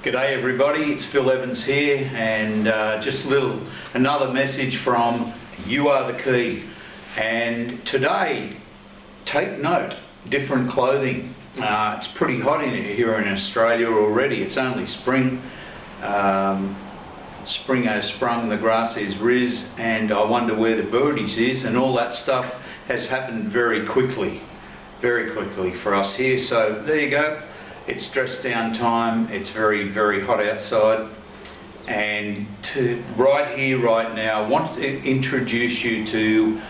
G'day everybody, it's Phil Evans here, and just another message from You Are the Key. And today, take note, different clothing. It's pretty hot here in Australia already. It's only spring. Spring has sprung, the grass is riz, and I wonder where the birdies is, and all that stuff has happened very quickly for us here. So there you go. It's dress down time. It's very, very hot outside, and right here, right now, I want to introduce you to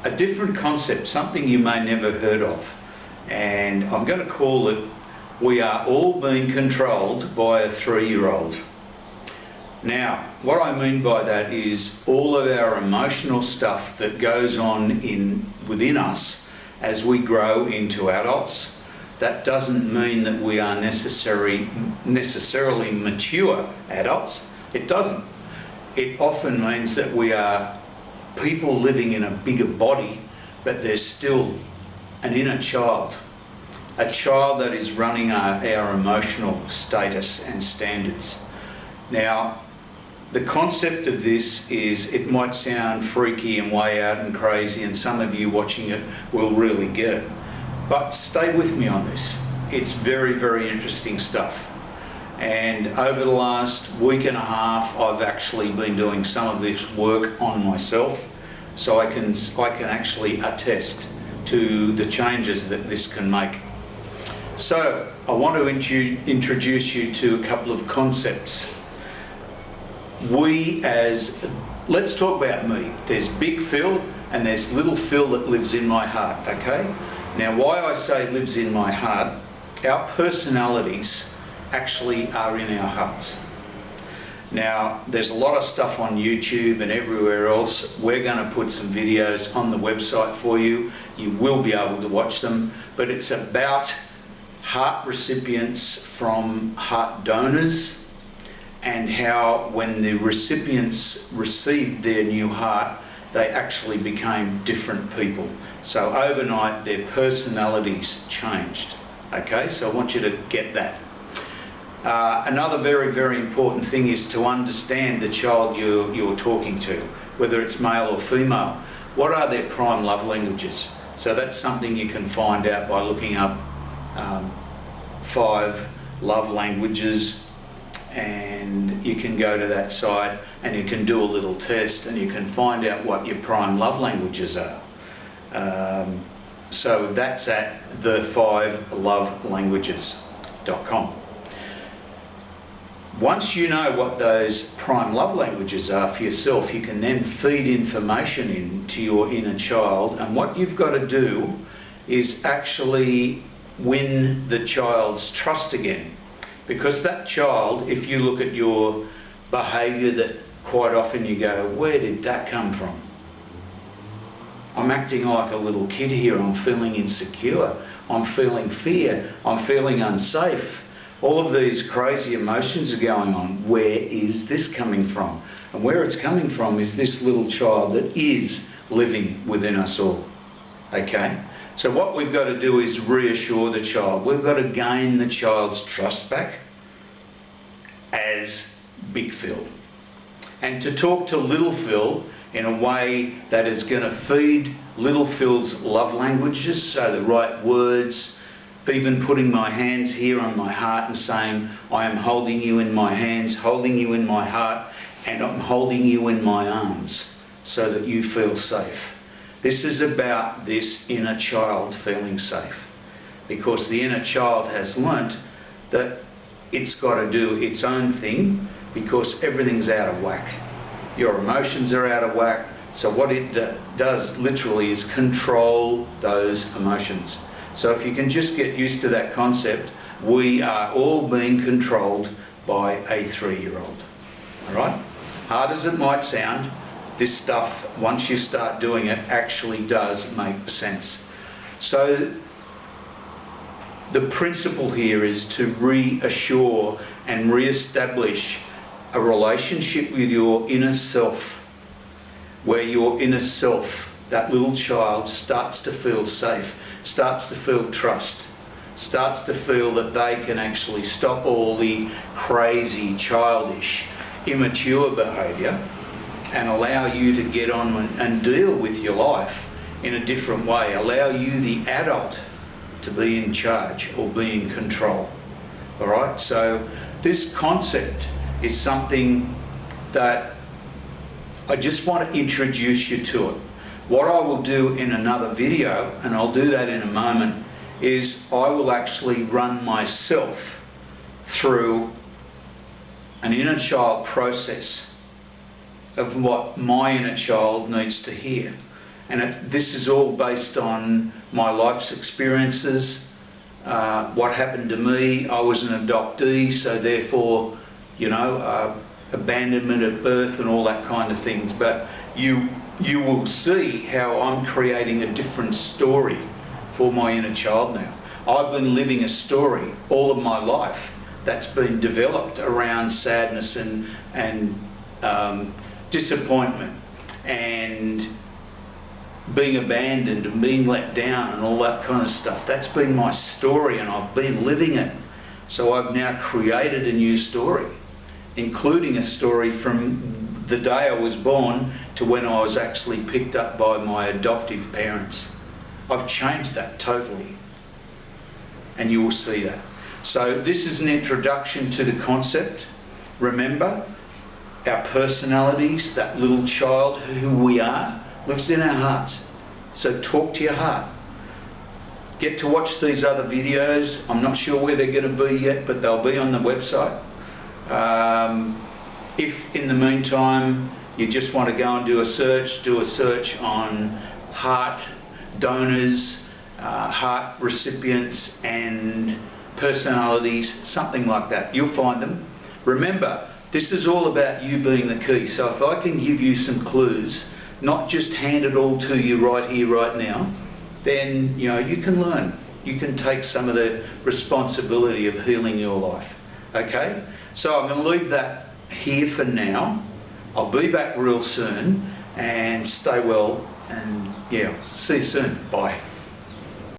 a different concept, something you may never heard of, and I'm going to call it "We Are All Being Controlled by a 3-year-old." Now, what I mean by that is all of our emotional stuff that goes on within us as we grow into adults. That doesn't mean that we are necessarily mature adults. It doesn't. It often means that we are people living in a bigger body, but there's still an inner child. A child that is running our emotional status and standards. Now, the concept of this is, it might sound freaky and way out and crazy, and some of you watching it will really get it. But stay with me on this. It's very, very interesting stuff. And over the last week and a half, I've actually been doing some of this work on myself, so I can actually attest to the changes that this can make. So I want to introduce you to a couple of concepts. Let's talk about me. There's Big Phil and there's Little Phil that lives in my heart, okay? Now, why I say lives in my heart, our personalities actually are in our hearts. Now, there's a lot of stuff on YouTube and everywhere else. We're going to put some videos on the website for you. You will be able to watch them, but it's about heart recipients from heart donors, and how when the recipients received their new heart, they actually became different people. So overnight their personalities changed. Okay, so I want you to get that. Another very, very important thing is to understand the child you're talking to, whether it's male or female. What are their prime love languages? So that's something you can find out by looking up 5 love languages, and you can go to that site and you can do a little test and you can find out what your prime love languages are. So that's at the5lovelanguages.com. Once you know what those prime love languages are for yourself, you can then feed information into your inner child, and what you've got to do is actually win the child's trust again. Because that child, if you look at your behaviour, that quite often you go, where did that come from? I'm acting like a little kid here, I'm feeling insecure, I'm feeling fear, I'm feeling unsafe. All of these crazy emotions are going on. Where is this coming from? And where it's coming from is this little child that is living within us all. Okay? So what we've got to do is reassure the child. We've got to gain the child's trust back as Big Phil. And to talk to Little Phil in a way that is going to feed Little Phil's love languages, so the right words, even putting my hands here on my heart and saying, I am holding you in my hands, holding you in my heart, and I'm holding you in my arms so that you feel safe. This is about this inner child feeling safe, because the inner child has learnt that it's got to do its own thing because everything's out of whack. Your emotions are out of whack, so what it does literally is control those emotions. So if you can just get used to that concept, we are all being controlled by a 3-year-old. All right? Hard as it might sound, this stuff, once you start doing it, actually does make sense. So the principle here is to reassure and re-establish a relationship with your inner self, where your inner self, that little child, starts to feel safe, starts to feel trust. starts to feel that they can actually stop all the crazy, childish, immature behaviour and allow you to get on and deal with your life in a different way, allow you, the adult, to be in charge or be in control. All right, so this concept is something that I just want to introduce you to it. What I will do in another video, and I'll do that in a moment, is I will actually run myself through an inner child process of what my inner child needs to hear. And this is all based on my life's experiences, what happened to me. I was an adoptee, so therefore, you know, abandonment at birth and all that kind of things. But you will see how I'm creating a different story for my inner child now. I've been living a story all of my life that's been developed around sadness and disappointment and being abandoned and being let down and all that kind of stuff. That's been my story, and I've been living it. So I've now created a new story, including a story from the day I was born to when I was actually picked up by my adoptive parents. I've changed that totally, and you will see that. So this is an introduction to the concept. Remember, our personalities, that little child who we are, lives in our hearts. So talk to your heart. Get to watch these other videos. I'm not sure where they're going to be yet, but they'll be on the website. If in the meantime you just want to go and do a search on heart donors, heart recipients and personalities, something like that. You'll find them. Remember, this is all about you being the key. So if I can give you some clues, not just hand it all to you right here, right now, then you know you can learn. You can take some of the responsibility of healing your life. Okay? So I'm going to leave that here for now. I'll be back real soon, and stay well, and yeah, see you soon. Bye.